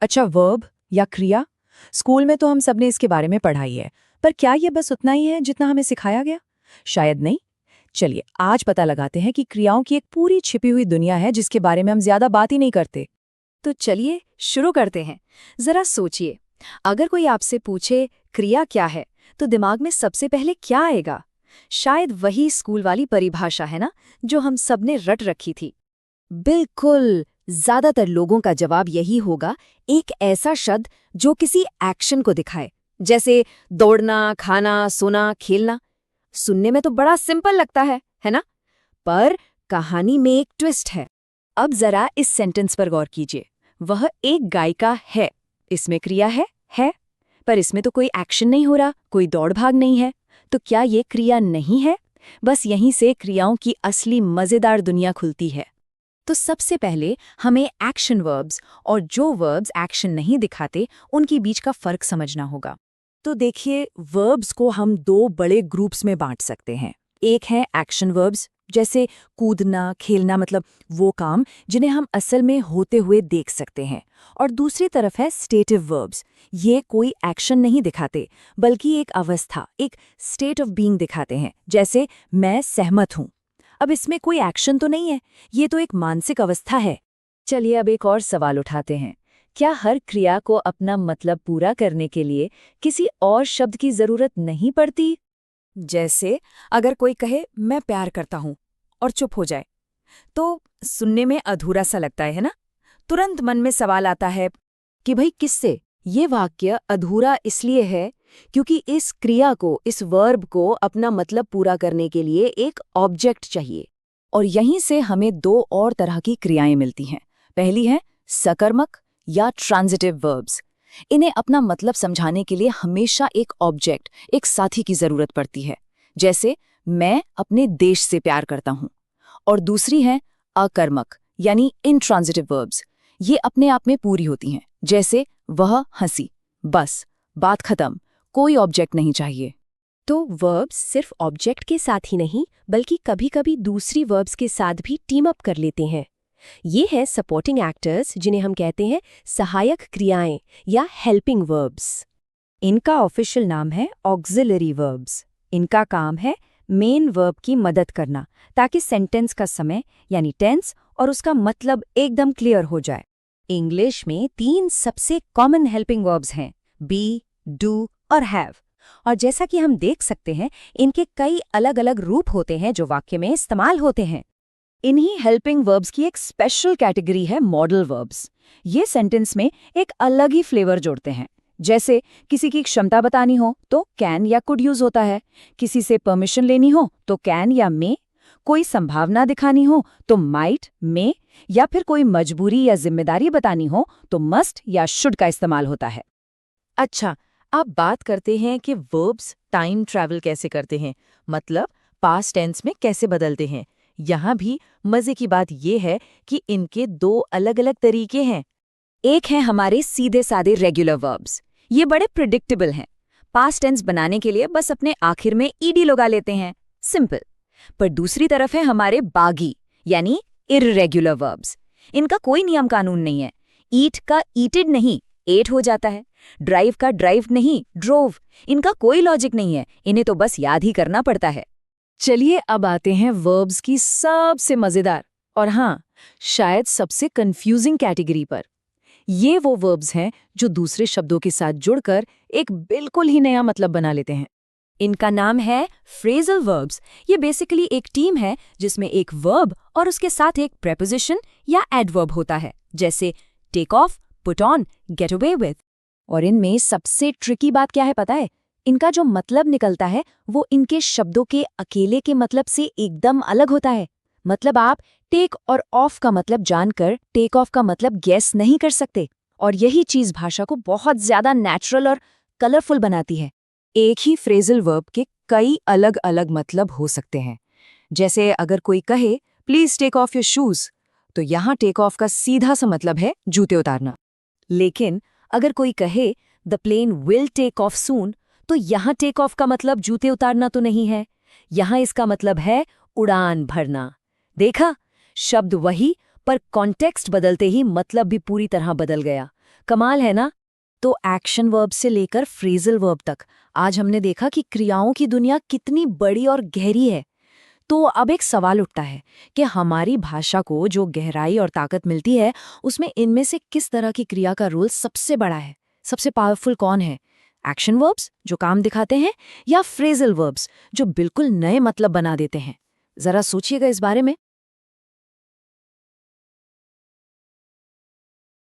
अच्छा, वर्ब या क्रिया। स्कूल में तो हम सबने इसके बारे में पढ़ा ही है, पर क्या ये बस उतना ही है जितना हमें सिखाया गया? शायद नहीं। चलिए आज पता लगाते हैं कि क्रियाओं की एक पूरी छिपी हुई दुनिया है जिसके बारे में हम ज्यादा बात ही नहीं करते। तो चलिए शुरू करते हैं। जरा सोचिए, अगर कोई आपसे पूछे क्रिया क्या है, तो दिमाग में सबसे पहले क्या आएगा? शायद वही स्कूल वाली परिभाषा है ना, जो हम सबने रट रखी थी। बिल्कुल, ज्यादातर लोगों का जवाब यही होगा, एक ऐसा शब्द जो किसी एक्शन को दिखाए, जैसे दौड़ना, खाना, सोना, खेलना। सुनने में तो बड़ा सिंपल लगता है ना? पर कहानी में एक ट्विस्ट है। अब जरा इस सेंटेंस पर गौर कीजिए। वह एक गायिका है, इसमें क्रिया है, पर इसमें तो कोई एक्शन नहीं हो रहा, कोई दौड़ भाग नहीं है। तो क्या ये क्रिया नहीं है? बस यहीं से क्रियाओं की असली मजेदार दुनिया खुलती है। तो सबसे पहले हमें एक्शन वर्ब्स और जो वर्ब्स एक्शन नहीं दिखाते उनके बीच का फर्क समझना होगा। तो देखिए, वर्ब्स को हम दो बड़े ग्रुप्स में बांट सकते हैं। एक है एक्शन वर्ब्स, जैसे कूदना, खेलना, मतलब वो काम जिन्हें हम असल में होते हुए देख सकते हैं। और दूसरी तरफ है स्टेटिव वर्ब्स। ये कोई एक्शन नहीं दिखाते, बल्कि एक अवस्था, एक स्टेट ऑफ बीइंग दिखाते हैं, जैसे मैं सहमत हूं। अब इसमें कोई एक्शन तो नहीं है, ये तो एक मानसिक अवस्था है। चलिए अब एक और सवाल उठाते हैं। क्या हर क्रिया को अपना मतलब पूरा करने के लिए किसी और शब्द की जरूरत नहीं पड़ती? जैसे अगर कोई कहे मैं प्यार करता हूं और चुप हो जाए, तो सुनने में अधूरा सा लगता है ना? तुरंत मन में सवाल आता है कि भाई किससे? ये वाक्य अधूरा इसलिए है क्योंकि इस क्रिया को, इस वर्ब को अपना मतलब पूरा करने के लिए एक ऑब्जेक्ट चाहिए। और यहीं से हमें दो और तरह की क्रियाएं मिलती हैं। पहली है सकर्मक या ट्रांजिटिव वर्ब्स। इन्हें अपना मतलब समझाने के लिए हमेशा एक ऑब्जेक्ट, एक साथी की जरूरत पड़ती है, जैसे मैं अपने देश से प्यार करता हूं। और दूसरी है अकर्मक यानी इनट्रांजिटिव वर्ब्स। ये अपने आप में पूरी होती हैं, जैसे वह हंसी। बस, बात खत्म, कोई ऑब्जेक्ट नहीं चाहिए। तो वर्ब्स सिर्फ ऑब्जेक्ट के साथ ही नहीं, बल्कि कभी-कभी दूसरी वर्ब्स के साथ भी टीम अप कर लेते हैं। ये है सपोर्टिंग एक्टर्स, जिन्हें हम कहते हैं सहायक क्रियाएं या हेल्पिंग वर्ब्स। इनका ऑफिशियल नाम है ऑक्सिलरी वर्ब्स। इनका काम है मेन वर्ब की मदद करना, ताकि सेंटेंस का समय यानी टेंस और उसका मतलब एकदम क्लियर हो जाए। इंग्लिश में 3 सबसे कॉमन हेल्पिंग वर्ब्स हैं, बी, डू और हैव। और जैसा कि हम देख सकते हैं, इनके कई अलग अलग रूप होते हैं जो वाक्य में इस्तेमाल होते हैं। इन्हीं हेल्पिंग वर्ब्स की एक स्पेशल कैटेगरी है मॉडल वर्ब्स। ये सेंटेंस में एक अलग ही फ्लेवर जोड़ते हैं। जैसे किसी की क्षमता बतानी हो तो कैन या कुड यूज होता है, किसी से परमिशन लेनी हो तो कैन या मे, कोई संभावना दिखानी हो तो माइट, मे, या फिर कोई मजबूरी या जिम्मेदारी बतानी हो तो मस्ट या शुड का इस्तेमाल होता है। अच्छा, अब बात करते हैं कि वर्ब्स टाइम ट्रैवल कैसे करते हैं, मतलब पास्ट टेंस में कैसे बदलते हैं। यहाँ भी मजे की बात यह है कि इनके दो अलग अलग तरीके हैं। एक है हमारे सीधे साधे रेगुलर वर्ब्स। ये बड़े प्रिडिक्टेबल हैं। पास्ट टेंस बनाने के लिए बस अपने आखिर में ईडी लगा लेते हैं, सिंपल। पर दूसरी तरफ है हमारे बागी यानी इर्रेगुलर वर्ब्स। इनका कोई नियम कानून नहीं है। ईट का ईटेड नहीं, एट हो जाता है। ड्राइव का ड्राइव नहीं, ड्रोव। इनका कोई लॉजिक नहीं है, इन्हें तो बस याद ही करना पड़ता है। चलिए अब आते हैं वर्ब्स की सबसे मजेदार और हाँ, शायद सबसे कंफ्यूजिंग कैटेगरी पर। ये वो वर्ब्स हैं जो दूसरे शब्दों के साथ जुड़कर एक बिल्कुल ही नया मतलब बना लेते हैं। इनका नाम है फ्रेजल वर्ब्स। ये बेसिकली एक टीम है जिसमें एक वर्ब और उसके साथ एक प्रेपोजिशन या एडवर्ब होता है, जैसे take off, put on, get away with. और इनमें सबसे ट्रिकी बात क्या है पता है? इनका जो मतलब निकलता है वो इनके शब्दों के अकेले के मतलब से एकदम अलग होता है। मतलब आप टेक और ऑफ का मतलब जानकर टेक ऑफ का मतलब गेस नहीं कर सकते। और यही चीज भाषा को बहुत ज्यादा नेचुरल और कलरफुल बनाती है। एक ही फ्रेजल वर्ब के कई अलग अलग मतलब हो सकते हैं। जैसे अगर कोई कहे please take off your shoes, तो यहाँ टेक ऑफ का सीधा सा मतलब है जूते उतारना। लेकिन अगर कोई कहे the plane will take off soon, तो यहाँ टेक ऑफ का मतलब जूते उतारना तो नहीं है, यहाँ इसका मतलब है उड़ान भरना। देखा, शब्द वही, पर कॉन्टेक्स्ट बदलते ही मतलब भी पूरी तरह बदल गया। कमाल है ना? तो एक्शन वर्ब से लेकर फ्रेजल वर्ब तक आज हमने देखा कि क्रियाओं की दुनिया कितनी बड़ी और गहरी है। तो अब एक सवाल उठता है कि हमारी भाषा को जो गहराई और ताकत मिलती है, उसमें इनमें से किस तरह की क्रिया का रोल सबसे बड़ा है? सबसे पावरफुल कौन है? एक्शन वर्ब्स जो काम दिखाते हैं, या फ्रेजल वर्ब्स जो बिल्कुल नए मतलब बना देते हैं? जरा सोचिएगा इस बारे में।